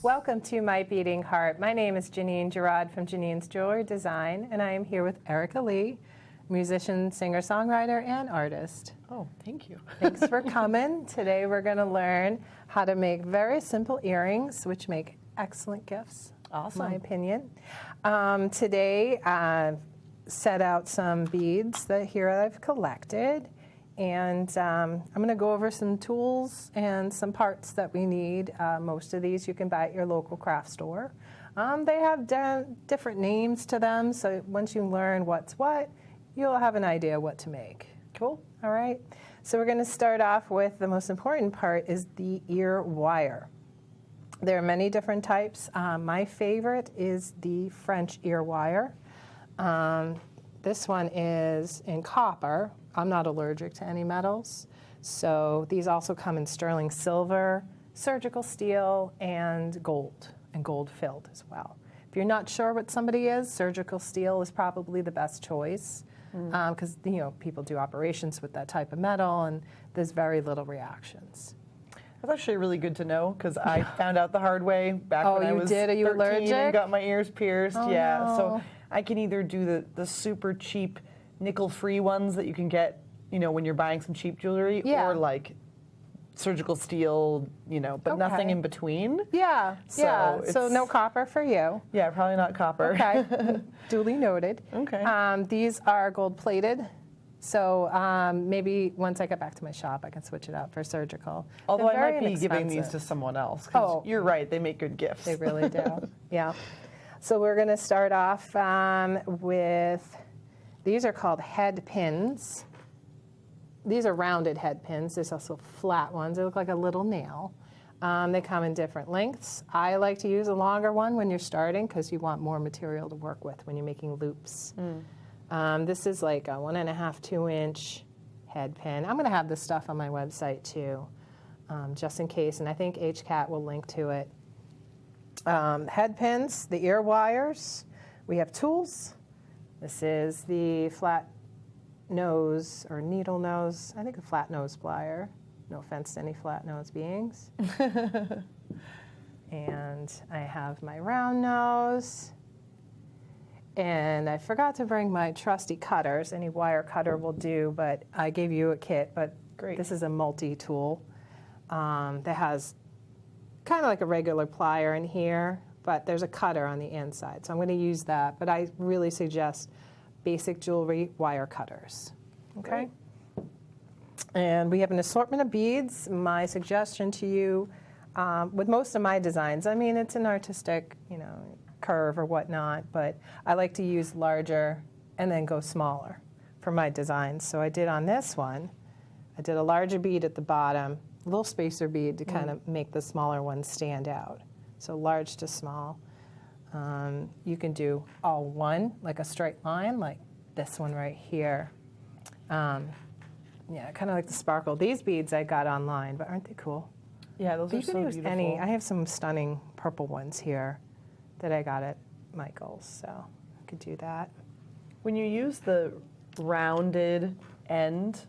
Welcome to My Beading Heart. My name is Janine Gerade from Janine's Jewelry Design, and I am here with Erica Leigh, musician, singer-songwriter, and artist. Oh, thank you. Thanks for coming. Today we're going to learn how to make very simple earrings, which make excellent gifts, Awesome. in my opinion. Today I've set out some beads that here I've collected. And I'm going to go over some tools and some parts that we need. Most of these you can buy at your local craft store. They have different names to them, so once you learn what's what, you'll have an idea what to make. Cool. All right. So we're going to start off with the most important part is the ear wire. There are many different types. My favorite is the French ear wire. This one is in copper. I'm not allergic to any metals. So these also come in sterling silver, surgical steel, and gold filled as well. If you're not sure what somebody is, surgical steel is probably the best choice because people do operations with that type of metal and there's very little reactions. That's actually really good to know because I found out the hard way back when I was 13 and got my ears pierced. Oh, yeah, no. So I can either do the super cheap nickel-free ones that you can get, when you're buying some cheap jewelry, or like surgical steel, but nothing in between. Yeah, so no copper for you. Yeah, probably not copper. Okay, duly noted. Okay. These are gold-plated, so maybe once I get back to my shop, I can switch it out for surgical. Although They're I very might be giving these inexpensive. to someone else, because you're right, they make good gifts. They really do, yeah. So we're going to start off with, these are called head pins. These are rounded head pins. There's also flat ones. They look like a little nail. They come in different lengths. I like to use a longer one when you're starting because you want more material to work with when you're making loops. This is like a 1.5, 2-inch head pin. I'm going to have this stuff on my website too, just in case, and I think HCAT will link to it. Head pins, the ear wires. We have tools. This is the flat nose or needle nose, I think a flat nose plier. No offense to any flat nose beings. And I have my round nose. And I forgot to bring my trusty cutters. Any wire cutter will do, but I gave you a kit, but Great. This is a multi-tool that has kind of like a regular plier in here, but there's a cutter on the inside. So I'm going to use that, but I really suggest basic jewelry wire cutters. Okay? And we have an assortment of beads. My suggestion to you, with most of my designs, I mean, it's an artistic, curve or whatnot, but I like to use larger and then go smaller for my designs. So I did on this one, I did a larger bead at the bottom, a little spacer bead to kind of make the smaller ones stand out. So large to small. You can do all one, like a straight line, like this one right here. Yeah, kind of like the sparkle. These beads I got online, but aren't they cool? Yeah, those are so beautiful. I have some stunning purple ones here that I got at Michael's, so I could do that. When you use the rounded end,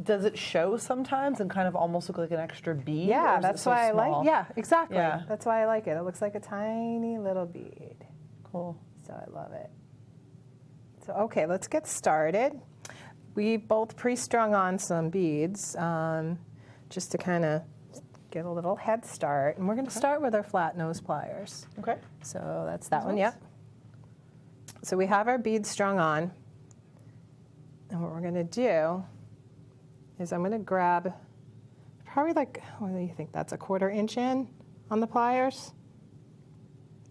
does it show sometimes and kind of almost look like an extra bead? Yeah, or that's so why small? I like. Yeah, exactly. Yeah. That's why I like it. It looks like a tiny little bead. Cool. So I love it. So okay, let's get started. We both pre-strung on some beads just to kind of get a little head start. And we're going to start with our flat nose pliers. Okay. So that's that one, yep. So we have our beads strung on. And what we're going to do is I'm going to grab probably like, what do you think, that's a 1/4 inch in on the pliers?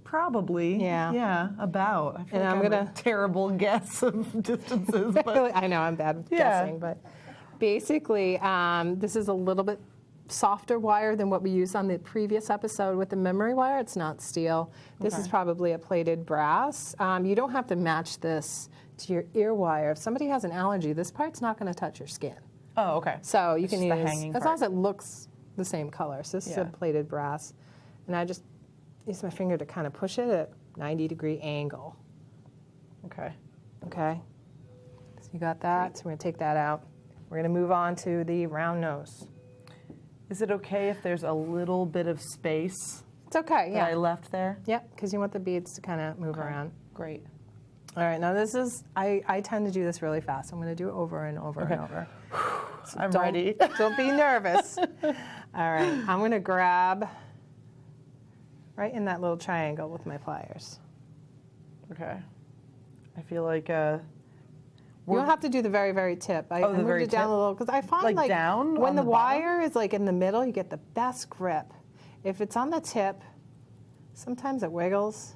Probably. Yeah. Yeah, about. I feel And like I'm I have gonna- a terrible guess of distances. But I know, I'm bad with guessing, but basically this is a little bit softer wire than what we used on the previous episode with the memory wire. It's not steel. This is probably a plated brass. You don't have to match this to your ear wire. If somebody has an allergy, this part's not going to touch your skin. Oh, okay. So you It's can just the use, hanging as long part. as it looks the same color. So this is a plated brass. And I just use my finger to kind of push it at 90-degree angle. Okay. Okay? So you got that? So we're going to take that out. We're going to move on to the round nose. Is it okay if there's a little bit of space It's okay, that I yeah. left there? Yep, because you want the beads to kind of move around. Great. All right, now this is, I tend to do this really fast. I'm going to do it over and over and over. So I'm ready. Don't be nervous. All right, I'm going to grab right in that little triangle with my pliers. Okay. I feel like You don't have to do the very, very tip. I the moved very it down tip? a little because I find Like down when on the the bottom? wire is like in the middle, you get the best grip. If it's on the tip, sometimes it wiggles.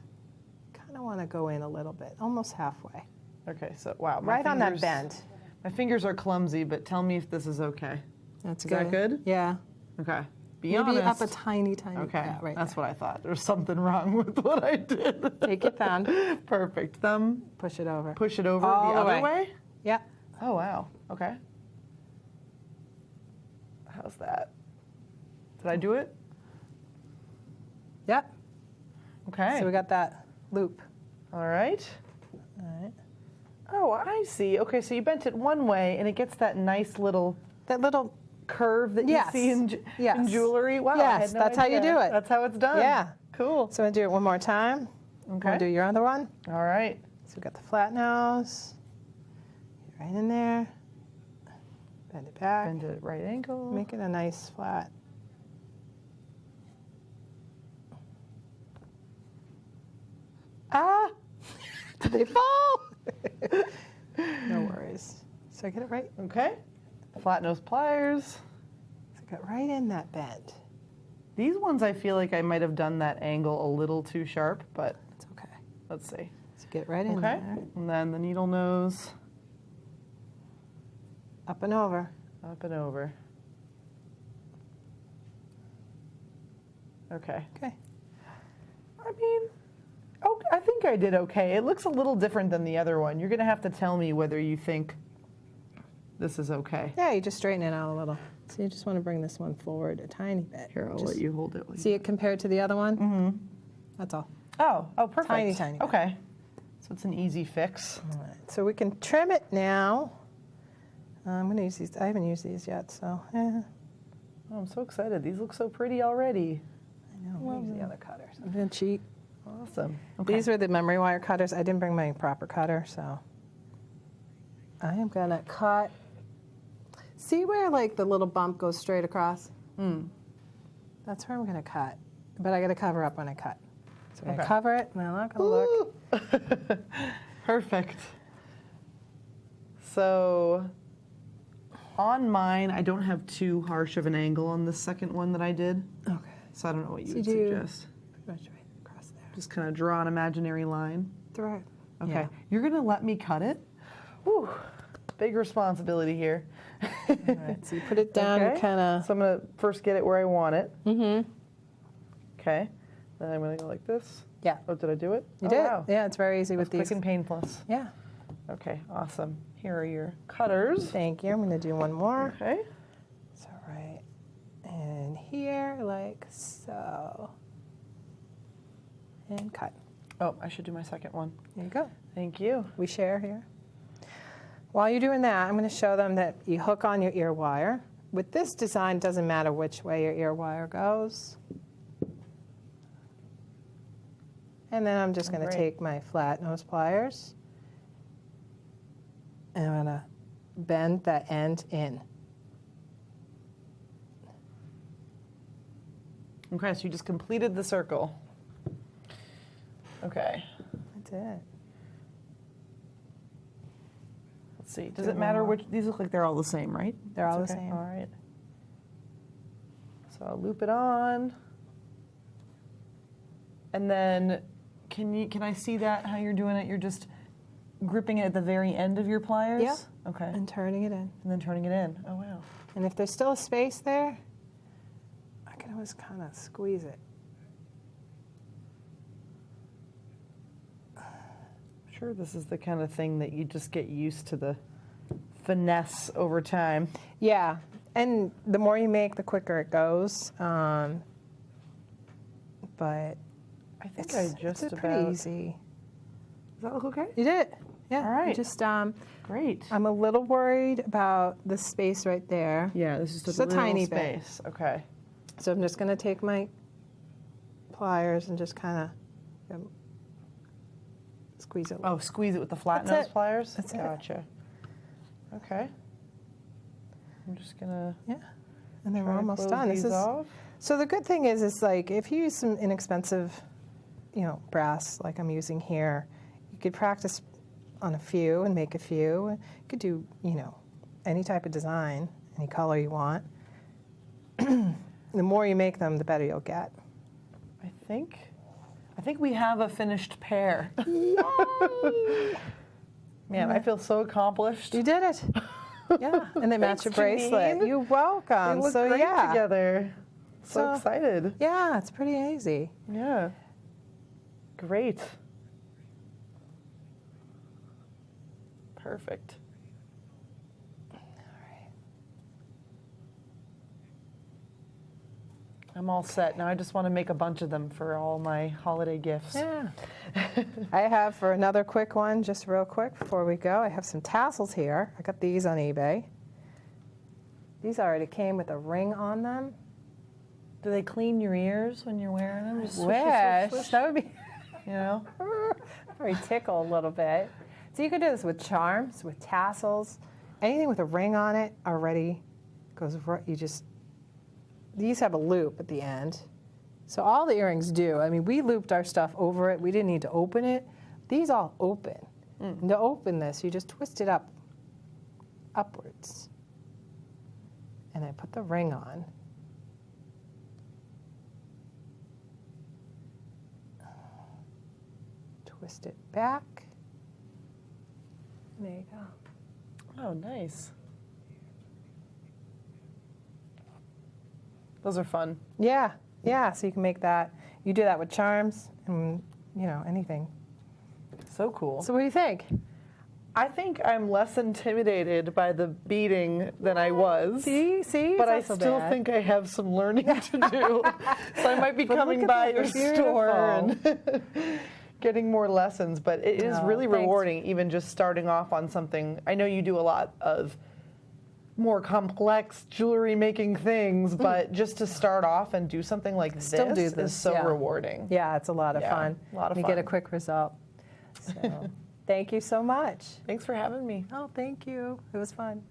Kind of want to go in a little bit, almost halfway. okay, so wow. Right on that bend. My fingers are clumsy, but tell me if this is okay. That's Is good. that good? Yeah. Okay. Be Maybe honest. up a tiny, tiny. Okay, Yeah, right that's there. what I thought. There's something wrong with what I did. Take your thumb, Perfect. Thumb, push it over. push it over All the the other way. way? Yep. Oh, wow. Okay. How's that? Did I do it? Yep. Okay. So we got that loop. All right. All right. Oh, I see. Okay, so you bent it one way, and it gets that nice little That little. curve that Yes. you see in, Yes. in jewelry. Wow, I Yes, had no that's how you idea. do it. That's how it's done. Yeah. Cool. So I'm going to do it one more time. Okay. Want to do your other one? All right. So we got the flat nose. Right in there. Bend it back. Bend it at right angle. Make it a nice flat. Ah! Did they fall? No worries. So I get it right. Okay. Flat nose pliers. So I got right in that bend. These ones I feel like I might have done that angle a little too sharp, but It's okay. let's see. So get right in Okay. there. And then the needle nose Up and over. up and over. Okay. Okay. I mean, oh, I think I did okay. It looks a little different than the other one. You're going to have to tell me whether you think this is okay. Yeah, you just straighten it out a little. So you just want to bring this one forward a tiny bit. Here, I'll Just let you hold it. see it compared to the other one? Mm-hmm. That's all. Oh, perfect. Tiny, tiny bit. Okay. So it's an easy fix. All right. So we can trim it now. I'm going to use these. I haven't used these yet, so Oh, I'm so excited. These look so pretty already. I know. We'll use the other cutters. I'm going to cheat. Awesome. Okay. These are the memory wire cutters. I didn't bring my proper cutter, so I am going to cut. See where like the little bump goes straight across? That's where I'm going to cut. But I got to cover up when I cut. So I'm going to Okay. cover it, and I'm not going to look. Perfect. So on mine, I don't have too harsh of an angle on the second one that I did. Okay. So I don't know what you So would you do- suggest. Pretty much right across there. Just kind of draw an imaginary line. Throw it. Okay. Yeah. You're going to let me cut it? Whew. Big responsibility here. All right. So you put it down Okay. kind of. So I'm going to first get it where I want it. Mm-hmm. Okay. Then I'm going to go like this. Yeah. Oh, did I do it? You Oh, did. Wow. Yeah, it's very easy with Quick these. and painless. Yeah. Okay, awesome. Here are your cutters. Thank you. I'm going to do one more. Okay. So right in here, like so. And cut. Oh, I should do my second one. There you go. Thank you. We share here. While you're doing that, I'm going to show them that you hook on your ear wire. With this design, it doesn't matter which way your ear wire goes. And then I'm just going to great. take my flat nose pliers and I'm going to bend that end in. Okay, so you just completed the circle. Okay. That's it. Let's see. Does Do it matter one more. which? These look like they're all the same, right? They're all That's the okay. same. All right. So I'll loop it on. And then can I see that, how you're doing it? You're just gripping it at the very end of your pliers? Yeah. Okay. And turning it in. And then turning it in. Oh, wow. And if there's still a space there, I can always kind of squeeze it. I'm sure this is the kind of thing that you just get used to the finesse over time. Yeah, and the more you make, the quicker it goes. But I think it's pretty easy. Does that look okay? You did it. Yeah. All right. You just Great. I'm a little worried about the space right there. Yeah, this is Just a tiny bit. space. Okay. So I'm just going to take my pliers and just kind of squeeze it. Oh, squeeze it with the flat That's nose it. pliers? That's it. Gotcha. Okay. I'm just gonna Yeah, and then we're try to almost close done. these off. So the good thing is like if you use some inexpensive, brass like I'm using here, you could practice on a few and make a few. You could do, any type of design, any color you want. The more you make them, the better you'll get. I think we have a finished pair. Yay! Man, I feel so accomplished. You did it. Yeah, and they match your Thanks, bracelet. Janine. You're welcome. They look so great yeah, together. So So- excited. yeah, it's pretty easy. Yeah. Great. Perfect. I'm all set. Now I just want to make a bunch of them for all my holiday gifts. Yeah. I have for another quick one, just real quick before we go, I have some tassels here. I got these on eBay. These already came with a ring on them. Do they clean your ears when you're wearing them? Just swish, Wish. swish, swish, That would be you know? probably tickle a little bit. So you could do this with charms, with tassels, anything with a ring on it already goes right. These have a loop at the end. So all the earrings do. I mean, we looped our stuff over it. We didn't need to open it. These all open. And to open this, you just twist it upwards. And I put the ring on. Twist it back. There you go. Oh, nice. Those are fun. Yeah, yeah. So you can make that. You do that with charms and anything. So cool. So what do you think? I think I'm less intimidated by the beading than I was. See, But I it's not so still bad. think I have some learning to do. So I might be But coming look at by that, your they're store beautiful. and getting more lessons. But it is No, really thanks. rewarding, even just starting off on something. I know you do a lot of more complex jewelry making things, but just to start off and do something like Still do this this, is so yeah. rewarding. Yeah, it's a lot of Yeah, fun. a lot of You get a fun. quick result. So, thank you so much. Thanks for having me. Oh, thank you. It was fun.